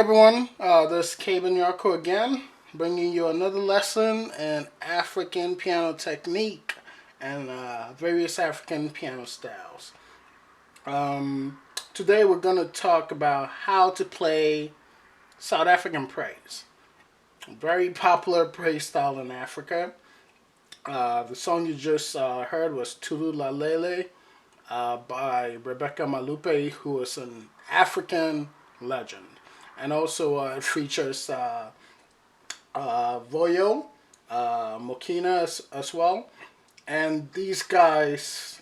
everyone, this is Kaban Yarko again, bringing you another lesson in African piano technique and various African piano styles. Today we're going to talk about how to play South African praise. A very popular praise style in Africa. The song you just heard was Thul'ulalele by Rebecca Malope, who is an African legend. And also it features Vuyo, Mokina as well. And these guys,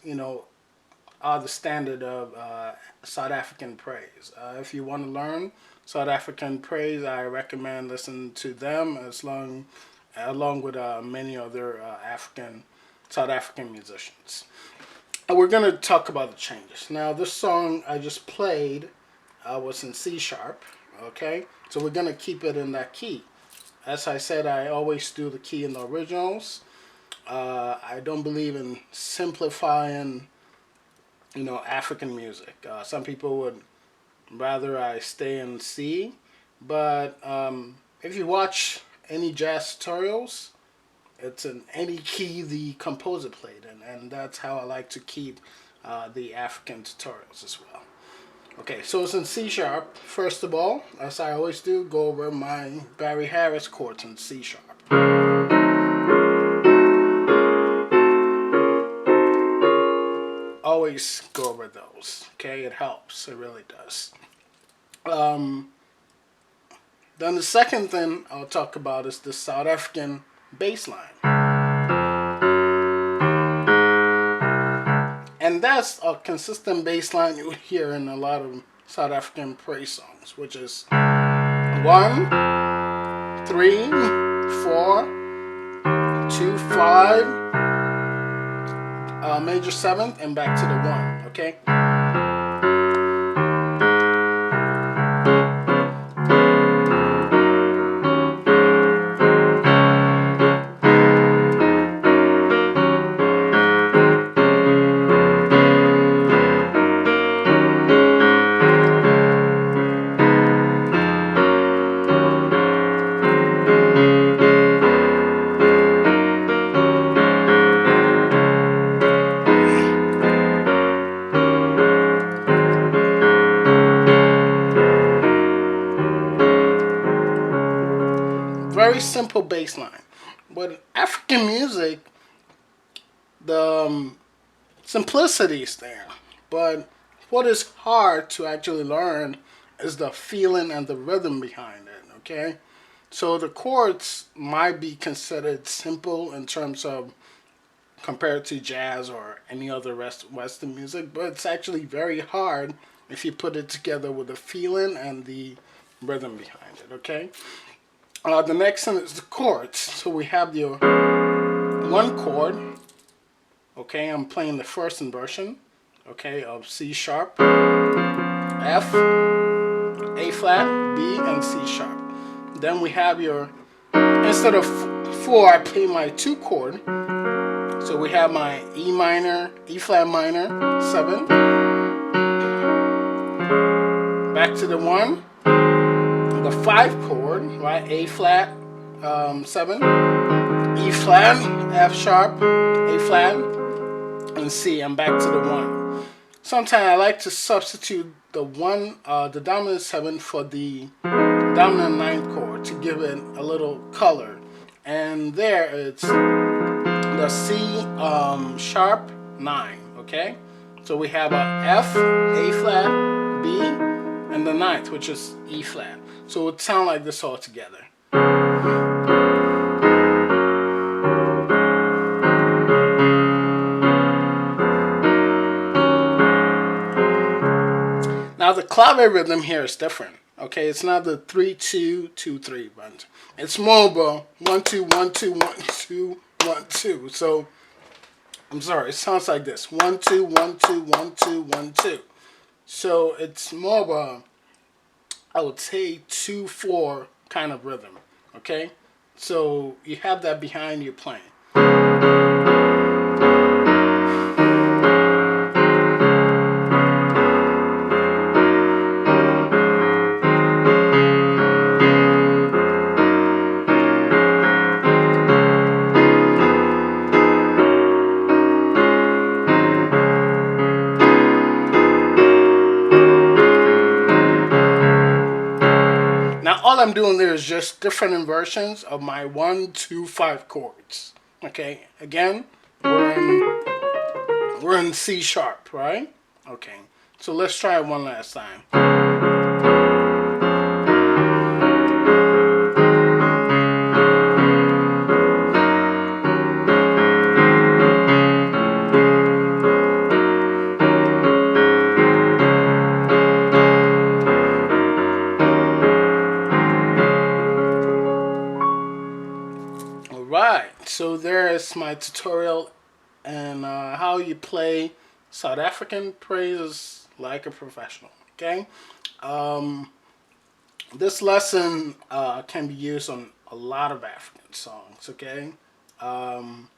are the standard of South African praise. If you want to learn South African praise, I recommend listening to them along with many other South African musicians. And we're going to talk about the changes. Now, this song I just played was in C sharp. Okay, so we're going to keep it in that key. As I said, I always do the key in the originals. I don't believe in simplifying, African music. Some people would rather I stay in C, but if you watch any jazz tutorials, it's in any key the composer played in, and that's how I like to keep the African tutorials as well. Okay, so it's in C sharp. First of all, as I always do, go over my Barry Harris chords in C sharp. Always go over those. Okay, it helps. It really does. Then the second thing I'll talk about is the South African bass line. And that's a consistent bass line you hear in a lot of South African praise songs, which is 1, 3, 4, 2, 5, major 7th, and back to the 1, okay? Very simple bass line. But in African music, the simplicity is there. But what is hard to actually learn is the feeling and the rhythm behind it, okay? So the chords might be considered simple in terms of compared to jazz or any other Western music, but it's actually very hard if you put it together with the feeling and the rhythm behind it, okay? The next one is the chords. So we have your 1 chord. Okay, I'm playing the first inversion. Okay, of C sharp, F, A flat, B, and C sharp. Then we have your, instead of 4, I play my 2 chord. So we have my E minor, E flat minor, 7. Back to the 1. The 5 chord, right? A flat, 7, E flat, F sharp, A flat, and C. I'm back to the 1. Sometimes I like to substitute the dominant 7 for the dominant 9 chord to give it a little color. And there it's the C sharp 9. Okay, so we have a F, A flat, B, and the 9th, which is E flat. So it would sound like this all together. Now the clave rhythm here is different. Okay, it's not the 3 2 2 3 1. It's more of a 1 2 1 2 1 2 1 2. So I'm sorry, it sounds like this: 1 2 1 2 1 2 1 2. So it's more of a, I would say, 2/4 kind of rhythm. Okay, so you have that behind you playing. all I'm doing there is just different inversions of my 1, 2, 5 chords. Okay, again, we're in C sharp, right? Okay, so let's try it one last time. Alright, so there's my tutorial and how you play South African praises like a professional. Okay, this lesson can be used on a lot of African songs. Okay, and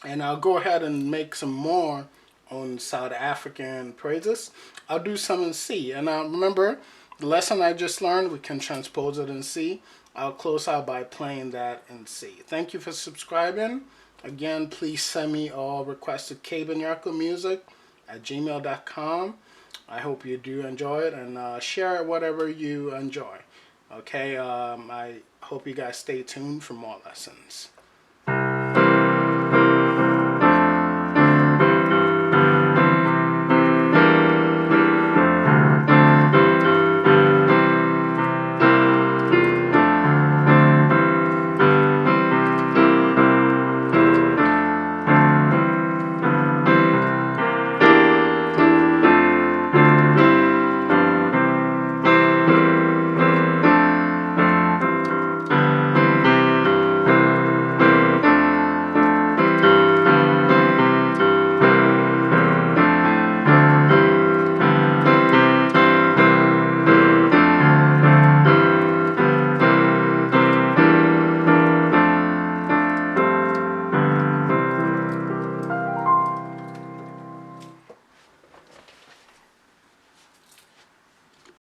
I'll go ahead and make some more on South African praises. I'll do some in C, and remember the lesson I just learned, we can transpose it in C. I'll close out by playing that in C. Thank you for subscribing. Again, please send me all requested Cabanyarko music at gmail.com. I hope you do enjoy it, and share it whatever you enjoy. Okay, I hope you guys stay tuned for more lessons.